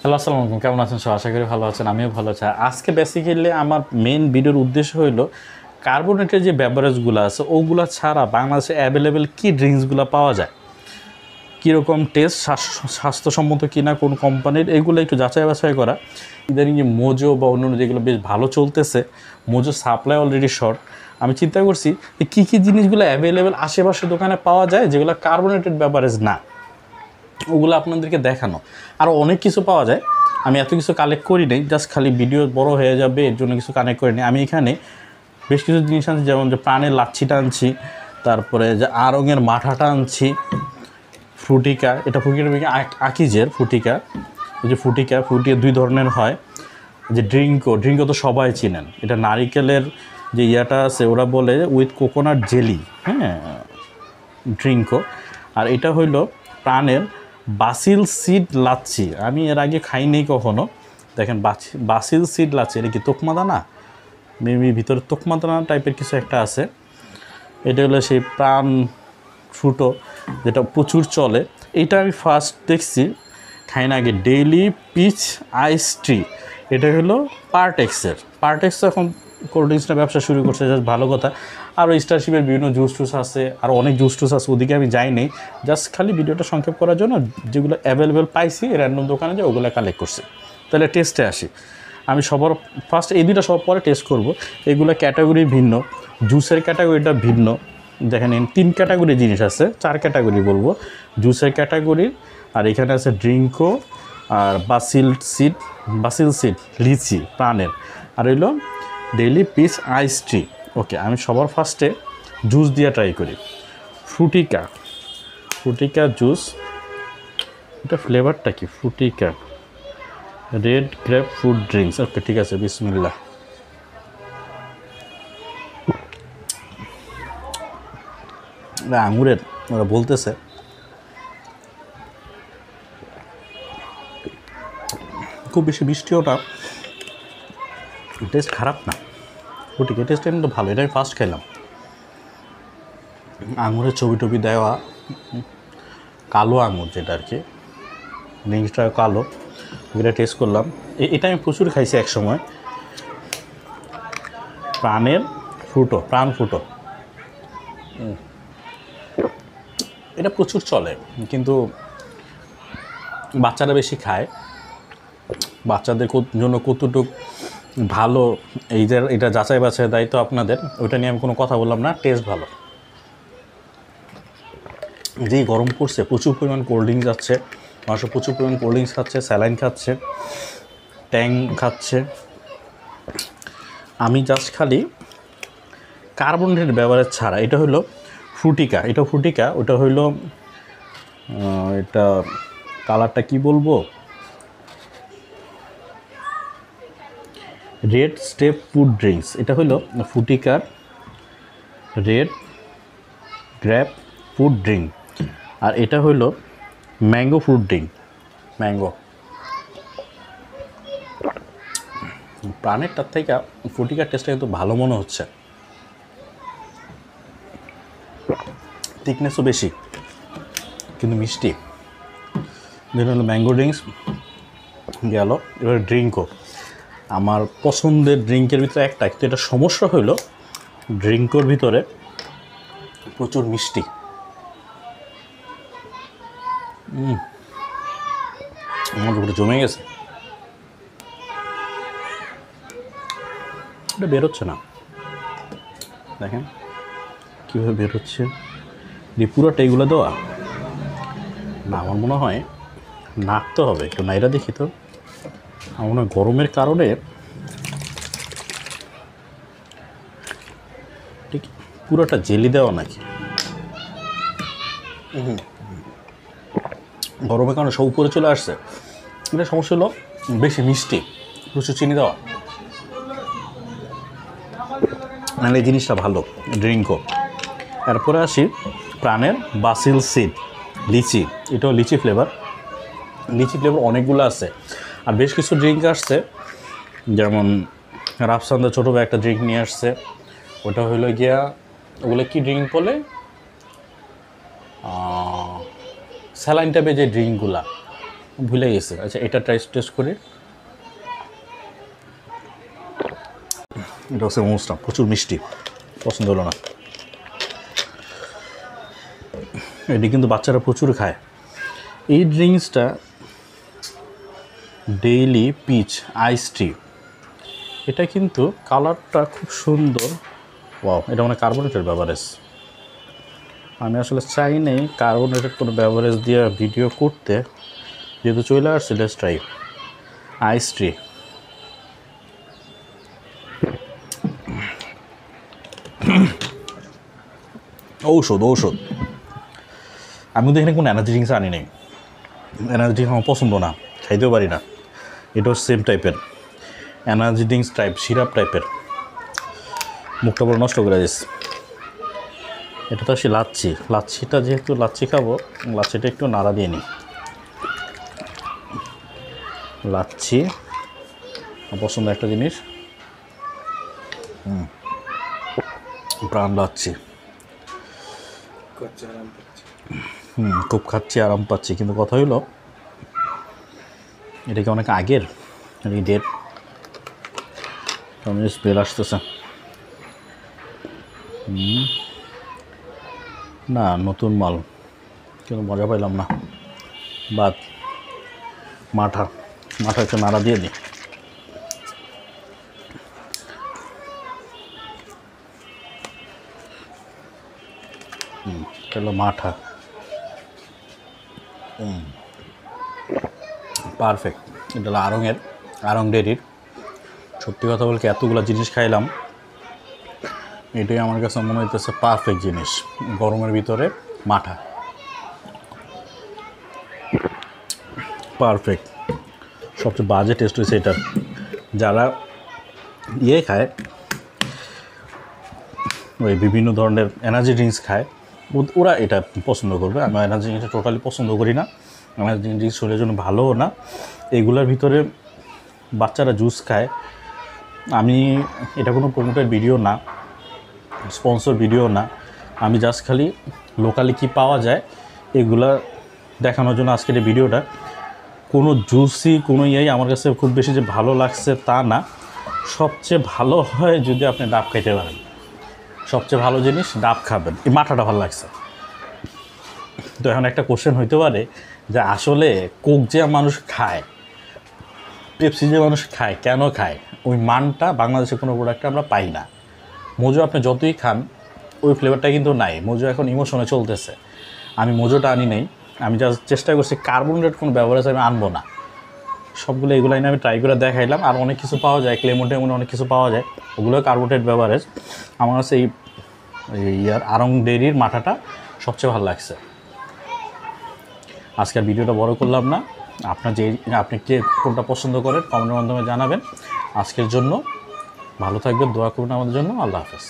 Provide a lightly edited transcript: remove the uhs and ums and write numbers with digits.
Hello, আসসালামু আলাইকুম। কেমন আছেন সব? আশা করি ভালো আছেন। আমিও ভালো আছি। আজকে বেসিক্যালি আমার মেন ভিডিওর উদ্দেশ্য হইলো কার্বোনেটেড যে বেভারেজগুলো আছে ওগুলো ছাড়া বাংলাদেশে অ্যাভেলেবেল কী ড্রিঙ্কসগুলো পাওয়া যায়, কীরকম টেস্ট, স্বাস্থ্যসম্মত কিনা, কোন কোম্পানির, এগুলো একটু যাচাই বাছাই করা। ইদানিং যে মোজো বা অন্যান্য যেগুলো বেশ ভালো চলতেছে, মোজো সাপ্লাই অলরেডি শর্ট। আমি চিন্তা করছি যে কী কী জিনিসগুলো অ্যাভেলেবেল আশেপাশে দোকানে পাওয়া যায় যেগুলো কার্বোনেটেড বেভারেজ না, ওগুলো আপনাদেরকে দেখানো। আরও অনেক কিছু পাওয়া যায়। আমি এত কিছু কালেক্ট করি নাই, জাস্ট খালি ভিডিও বড় হয়ে যাবে এর জন্য কিছু কানেক্ট করি নি। আমি এখানে বেশ কিছু জিনিস আনছি, যেমন যে প্রাণের লাচ্ছিটা আনছি, তারপরে যে আড়ংয়ের মাঠাটা আনছি, ফ্রুটিকা, এটা আকিজের ফ্রুটিকা। এই যে ফ্রুটিকা দুই ধরনের হয়। যে ড্রিঙ্কো তো সবাই চিনেন, এটা নারিকেলের যে ইয়াটা আছে ওরা বলে উইথ কোকোনাট জেলি, হ্যাঁ, ড্রিঙ্কো। আর এটা হইল প্রাণের বাসিল সিড লাচ্ছি। আমি এর আগে খাইনি কখনো। দেখেন বাসিল সিড লাচ্ছি, এটা কি তোকমাদানা, মেবি ভিতরে তোকমাদানা টাইপের কিছু একটা আছে। এটা হলো সেই প্রাণ ফ্রুটো যেটা প্রচুর চলে। এইটা আমি ফার্স্ট দেখছি, খাই না আগে। ডেইলি পিচ আইস ট্রি, এটা হলো পার্টেক্স এখন কোল্ড ড্রিঙ্কসটা ব্যবসা শুরু করছে, জাস্ট ভালো কথা। আরও স্টারশিপের বিভিন্ন জুস আছে, আরও অনেক জুস আছে, ওদিকে আমি যাই নেই। জাস্ট খালি ভিডিওটা সংক্ষেপ করার জন্য যেগুলো অ্যাভেলেবেল পাইছি র্যান্ডম দোকানে যে ওগুলো কালেক্ট করছি। তাহলে টেস্টে আসি। আমি সবার ফার্স্ট এই দুটো সব পরে টেস্ট করব। এগুলো ক্যাটাগরি ভিন্ন, জুসের ক্যাটাগরিটা ভিন্ন। দেখেন 3 ক্যাটাগরি জিনিস আছে, 4 ক্যাটাগরি বলবো। জুসের ক্যাটাগরি, আর এখানে আছে ড্রিঙ্কো, আর বাসিল সিড লিচি প্রাণের, আর হইলো daily peach ice tea. Okay, আমি সবার ফার্স্টে জুস দিয়ে ট্রাই করি। Frutika juice. এটা ফ্লেভারটা কি? Frutika red grape fruit drinks. Okay, ঠিক আছে, বিসমিল্লাহ। আঙুরের ওরা বলতেছে, খুব বেশি মিষ্টিও না, টেস্ট খারাপ না। ফ্রুটিকা টেস্ট কিন্তু ভালো। এটা আমি ফার্স্ট খেলাম। আঙুরের ছবি দেওয়া, কালো আঙুর যেটা আর কি, ড্রিঙ্কসটা কালো। এটা টেস্ট করলাম। এটা আমি প্রচুর খাইছি এক সময়। প্রাণ ফ্রুটো, এটা প্রচুর চলে, কিন্তু বাচ্চারা বেশি খায়। বাচ্চাদের জন্য কতটুক ভালো এটা যাচাই বাছাই দায়িত্ব আপনাদের, ওইটা নিয়ে আমি কোনো কথা বললাম না। টেস্ট ভালো। যেই গরম পড়ছে, প্রচুর পরিমাণ কোল্ড ড্রিঙ্কস যাচ্ছে, মানুষ প্রচুর পরিমাণ কোল্ড ড্রিঙ্কস খাচ্ছে, স্যালাইন খাচ্ছে, ট্যাং খাচ্ছে। আমি জাস্ট খালি কার্বোনেটেড বেভারেজ ছাড়া, এটা হলো ফ্রুটিকা, ওটা হইলো এটা কালারটা কি বলবো, রেড স্টেপ ফুড ড্রিঙ্কস। এটা হলো ফ্রুটিকার রেড গ্র্যাপ ফুড ড্রিঙ্ক। আর এটা হইলো ম্যাঙ্গো ফ্রুট ড্রিঙ্ক, ম্যাঙ্গো। প্রাণেরটার থেকে ফ্রুটিকার টেস্টটা কিন্তু ভালো মনে হচ্ছে। থিকনেসও বেশি, কিন্তু মিষ্টি। যেটা হলো ম্যাঙ্গো ড্রিঙ্কস গেল। এবার ড্রিঙ্কও আমার পছন্দের ড্রিঙ্কের ভিতরে একটা, কিন্তু এটা সমস্যা হইলো ড্রিঙ্কোর ভিতরে প্রচুর মিষ্টি। আমার উপরে জমে গেছে, এটা বেরোচ্ছে না। দেখেন কীভাবে বেরোচ্ছে, পুরোটা এইগুলো দেওয়া না। আমার মনে হয় নাড়তে হবে একটু, নাইরা দেখি তো। আমার মনে হয় গরমের কারণে ঠিক পুরোটা জেলি দেওয়া নাকি, গরমের কারণে সব উপরে চলে আসছে। এটা সমস্যা হলো বেশি মিষ্টি, প্রচুর চিনি দেওয়া। মানে এই জিনিসটা ভালো ড্রিঙ্কও। এরপরে আসি প্রাণের বাসিল সিড লিচি। এটাও লিচি ফ্লেভার অনেকগুলো আছে। আর বেশ কিছু ড্রিঙ্ক আসছে, যেমন রাফসান্দা ছোটো ভাই একটা ড্রিঙ্ক নিয়ে আসছে। ওটা হইলো গিয়া, ওগুলো কি ড্রিঙ্ক বলে, স্যালাইন টাইপের যে ড্রিঙ্কগুলা, ভুলে গেছে। আচ্ছা এটা টেস্ট করি। এটা হচ্ছে মোমোসটা প্রচুর মিষ্টি, পছন্দ হলো না। এটি কিন্তু বাচ্চারা প্রচুর খায়। এই ড্রিঙ্কসটা ডেইলি পিচ আইস টি, এটা কিন্তু কালারটা খুব সুন্দর। ওয়াও, এটা মানে কার্বোনেটেড বেভারেজ। আমি আসলে চাই নেই কার্বোনেটেড কোনো বেভারেজ দিয়ে ভিডিও করতে, যেহেতু চলে আসছে। লেটস ট্রাই আইস টি। ঔষধ ঔষধ। আমি তো এখানে কোনো এনার্জি ড্রিঙ্কস আনি নেই, এনার্জি ড্রিঙ্কস আমার পছন্দ না, খাইতেও পারি না। এটাও সেম টাইপের এনার্জি ড্রিঙ্কস টাইপ, সিরাপ টাইপের। মুখটা বড় নষ্ট করে দিস। এটা তো আসলে লাচ্ছি, লাচ্ছিটা যেহেতু লাচ্ছি খাবো, লাচ্ছিটা একটু নাড়া দিয়ে নিই। লাচ্ছি পছন্দ একটা জিনিস, প্রাণ লাচ্ছি। খুব খাচ্ছি, আরাম পাচ্ছি। কিন্তু কথা হইলো এটা কি অনেক আগের এই ডেট? স্মেল আসতেছে না, নতুন মাল, কিন্তু মজা পাইলাম না। বাদ, মাঠা একটু নাড়া দিয়ে দিই। হলো মাঠা, পারফেক্ট। এটা হলো আড়ং ডেরির। সত্যি কথা বলতে এতগুলো জিনিস খাইলাম, এটাই আমার কাছে মনে হইতেছে পারফেক্ট জিনিস গরমের ভিতরে। মাঠা পারফেক্ট, সবচেয়ে বাজে টেস্ট হয়েছে এটার। যারা খায় ওই বিভিন্ন ধরনের এনার্জি ড্রিঙ্কস খায়, ওরা এটা পছন্দ করবে। আমি এনার্জি ড্রিঙ্কসটা টোটালি পছন্দ করি না। এনার্জি ড্রিঙ্কস শরীরের জন্য ভালোও না। এইগুলোর ভিতরে বাচ্চারা জুস খায়। আমি এটা কোনো প্রমোটেড ভিডিও না, স্পন্সর ভিডিও না, আমি জাস্ট খালি লোকালি কী পাওয়া যায় এগুলা দেখানোর জন্য আজকের এই ভিডিওটা। কোনো জুসি কোনো আমার কাছে খুব বেশি যে ভালো লাগছে তা না। সবচেয়ে ভালো হয় যদি আপনি ডাব খাইতে পারেন, সবচেয়ে ভালো জিনিস ডাব খাবেন। এই মাঠাটা ভালো লাগছে। তো এখন একটা কোশ্চেন হইতে পারে যে আসলে কোক যে মানুষ খায়, পেপসি যে মানুষ খায়, কেন খায়? ওই মানটা বাংলাদেশে কোনো প্রোডাক্টে আমরা পাই না। মোজো আপনি যতই খান ওই ফ্লেভারটা কিন্তু নাই। মোজো এখন ইমোশনে চলতেছে। আমি মোজোটা আনি নেই, আমি জাস্ট চেষ্টা করছি কার্বোনেটেড কোনো বেভারেজ আমি আনবো না। সবগুলো এগুলো এনে আমি ট্রাই করে দেখাইলাম। আর অনেক কিছু পাওয়া যায়, ক্লেমন টেমন অনেক কিছু পাওয়া যায়, ওগুলো কার্বোনেটেড বেভারেজ। আমার কাছে এই আড়ং ডেরির মাঠাটা সবচেয়ে ভালো লাগছে। আজকের ভিডিওটা বড় করলাম না। আপনি কে কোনটা পছন্দ করেন কমেন্টের মাধ্যমে জানাবেন। আজকের জন্য ভালো থাকবেন, দোয়া করবেন আমাদের জন্য। আল্লাহ হাফেজ।